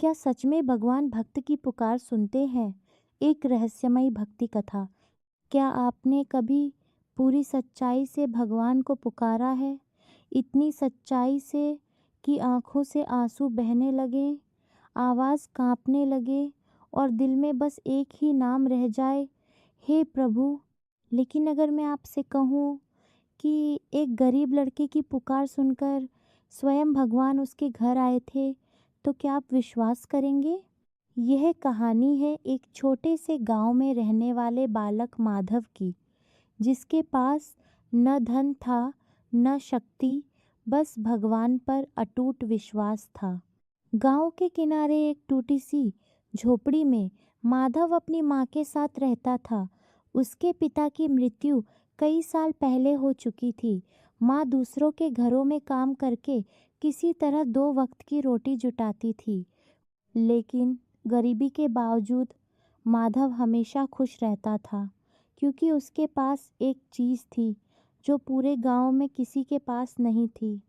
क्या सच में भगवान भक्त की पुकार सुनते हैं? एक रहस्यमयी भक्ति कथा। क्या आपने कभी पूरी सच्चाई से भगवान को पुकारा है? इतनी सच्चाई से कि आंखों से आंसू बहने लगे, आवाज़ कांपने लगे और दिल में बस एक ही नाम रह जाए, हे प्रभु। लेकिन अगर मैं आपसे कहूँ कि एक गरीब लड़के की पुकार सुनकर स्वयं भगवान उसके घर आए थे, तो क्या आप विश्वास करेंगे? यह कहानी है एक छोटे से गांव में रहने वाले बालक माधव की, जिसके पास न धन था न शक्ति, बस भगवान पर अटूट विश्वास था। गांव के किनारे एक टूटी सी झोपड़ी में माधव अपनी माँ के साथ रहता था। उसके पिता की मृत्यु कई साल पहले हो चुकी थी। माँ दूसरों के घरों में काम करके किसी तरह 2 वक्त की रोटी जुटाती थी, लेकिन गरीबी के बावजूद माधव हमेशा खुश रहता था, क्योंकि उसके पास एक चीज़ थी जो पूरे गांव में किसी के पास नहीं थी,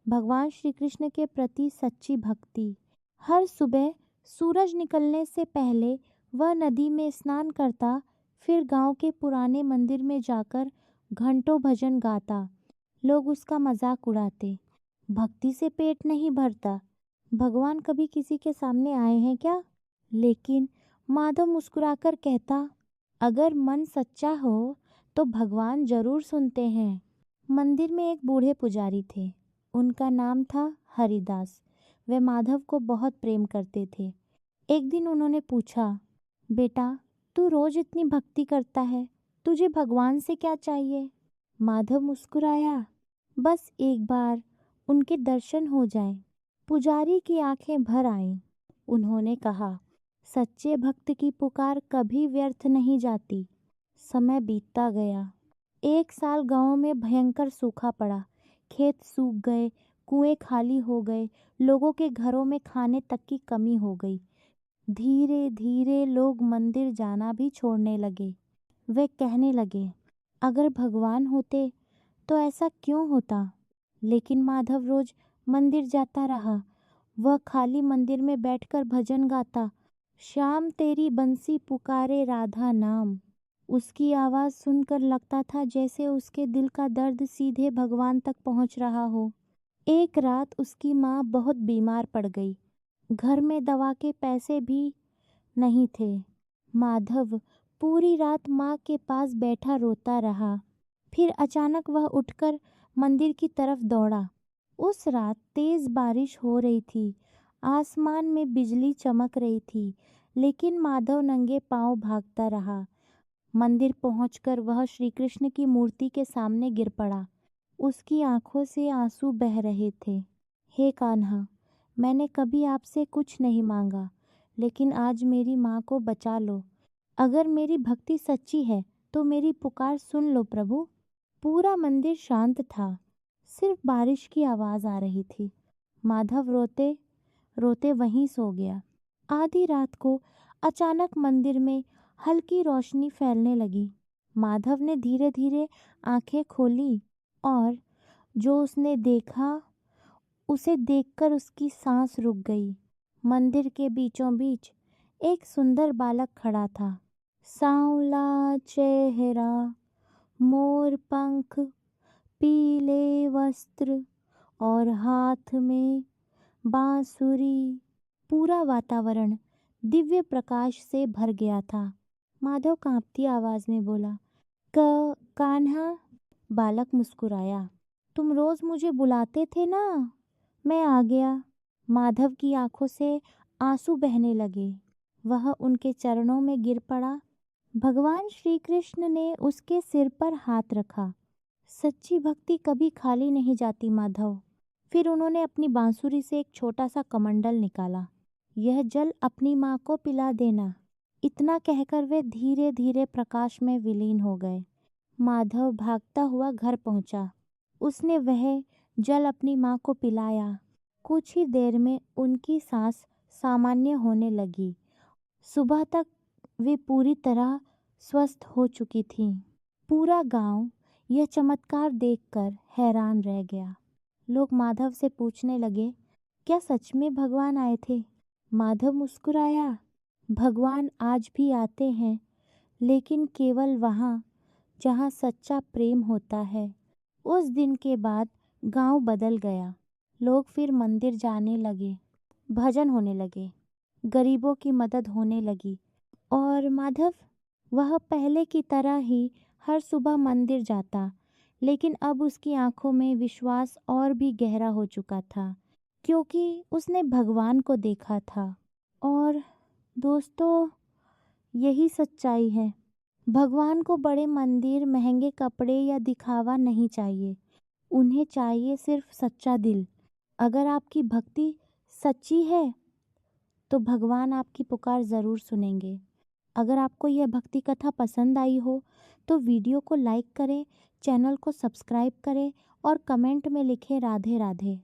भगवान श्री कृष्ण के प्रति सच्ची भक्ति। हर सुबह सूरज निकलने से पहले वह नदी में स्नान करता, फिर गांव के पुराने मंदिर में जाकर घंटों भजन गाता। लोग उसका मजाक उड़ाते, भक्ति से पेट नहीं भरता, भगवान कभी किसी के सामने आए हैं क्या? लेकिन माधव मुस्कुराकर कहता, अगर मन सच्चा हो तो भगवान जरूर सुनते हैं। मंदिर में एक बूढ़े पुजारी थे। उनका नाम था हरिदास। वे माधव को बहुत प्रेम करते थे। एक दिन उन्होंने पूछा, बेटा, तू रोज इतनी भक्ति करता है, तुझे भगवान से क्या चाहिए? माधव मुस्कुराया, बस एक बार उनके दर्शन हो जाएं। पुजारी की आंखें भर आईं। उन्होंने कहा, सच्चे भक्त की पुकार कभी व्यर्थ नहीं जाती। समय बीतता गया। 1 साल गांव में भयंकर सूखा पड़ा। खेत सूख गए, कुएं खाली हो गए, लोगों के घरों में खाने तक की कमी हो गई। धीरे धीरे लोग मंदिर जाना भी छोड़ने लगे। वे कहने लगे, अगर भगवान होते तो ऐसा क्यों होता? लेकिन माधव रोज मंदिर जाता रहा। वह खाली मंदिर में बैठकर भजन गाता, शाम तेरी बंसी पुकारे राधा नाम। उसकी आवाज़ सुनकर लगता था जैसे उसके दिल का दर्द सीधे भगवान तक पहुंच रहा हो। एक रात उसकी माँ बहुत बीमार पड़ गई। घर में दवा के पैसे भी नहीं थे। माधव पूरी रात माँ के पास बैठा रोता रहा। फिर अचानक वह उठकर मंदिर की तरफ दौड़ा। उस रात तेज बारिश हो रही थी। आसमान में बिजली चमक रही थी, लेकिन माधव नंगे पांव भागता रहा। मंदिर पहुंचकर वह श्री कृष्ण की मूर्ति के सामने गिर पड़ा। उसकी आंखों से आंसू बह रहे थे। हे कान्हा, मैंने कभी आपसे कुछ नहीं मांगा, लेकिन आज मेरी माँ को बचा लो। अगर मेरी भक्ति सच्ची है तो मेरी पुकार सुन लो प्रभु। पूरा मंदिर शांत था, सिर्फ बारिश की आवाज़ आ रही थी। माधव रोते रोते वहीं सो गया। आधी रात को अचानक मंदिर में हल्की रोशनी फैलने लगी। माधव ने धीरे धीरे आंखें खोली और जो उसने देखा, उसे देखकर उसकी सांस रुक गई। मंदिर के बीचों बीच एक सुंदर बालक खड़ा था। सांवला चेहरा, मोर पंख, पीले वस्त्र और हाथ में बांसुरी। पूरा वातावरण दिव्य प्रकाश से भर गया था। माधव कांपती आवाज में बोला, कान्हा। बालक मुस्कुराया, तुम रोज मुझे बुलाते थे ना, मैं आ गया। माधव की आंखों से आंसू बहने लगे। वह उनके चरणों में गिर पड़ा। भगवान श्री कृष्ण ने उसके सिर पर हाथ रखा। सच्ची भक्ति कभी खाली नहीं जाती माधव। फिर उन्होंने अपनी बांसुरी से एक छोटा सा कमंडल निकाला। यह जल अपनी माँ को पिला देना। इतना कहकर वे धीरे धीरे प्रकाश में विलीन हो गए। माधव भागता हुआ घर पहुंचा। उसने वह जल अपनी माँ को पिलाया। कुछ ही देर में उनकी सांस सामान्य होने लगी। सुबह तक वे पूरी तरह स्वस्थ हो चुकी थीं। पूरा गांव यह चमत्कार देखकर हैरान रह गया। लोग माधव से पूछने लगे, क्या सच में भगवान आए थे? माधव मुस्कुराया। भगवान आज भी आते हैं, लेकिन केवल वहाँ जहाँ सच्चा प्रेम होता है। उस दिन के बाद गांव बदल गया। लोग फिर मंदिर जाने लगे, भजन होने लगे, गरीबों की मदद होने लगी और माधव, वह पहले की तरह ही हर सुबह मंदिर जाता, लेकिन अब उसकी आंखों में विश्वास और भी गहरा हो चुका था, क्योंकि उसने भगवान को देखा था। और दोस्तों, यही सच्चाई है। भगवान को बड़े मंदिर, महंगे कपड़े या दिखावा नहीं चाहिए। उन्हें चाहिए सिर्फ सच्चा दिल। अगर आपकी भक्ति सच्ची है तो भगवान आपकी पुकार ज़रूर सुनेंगे। अगर आपको यह भक्ति कथा पसंद आई हो तो वीडियो को लाइक करें, चैनल को सब्सक्राइब करें और कमेंट में लिखें राधे राधे।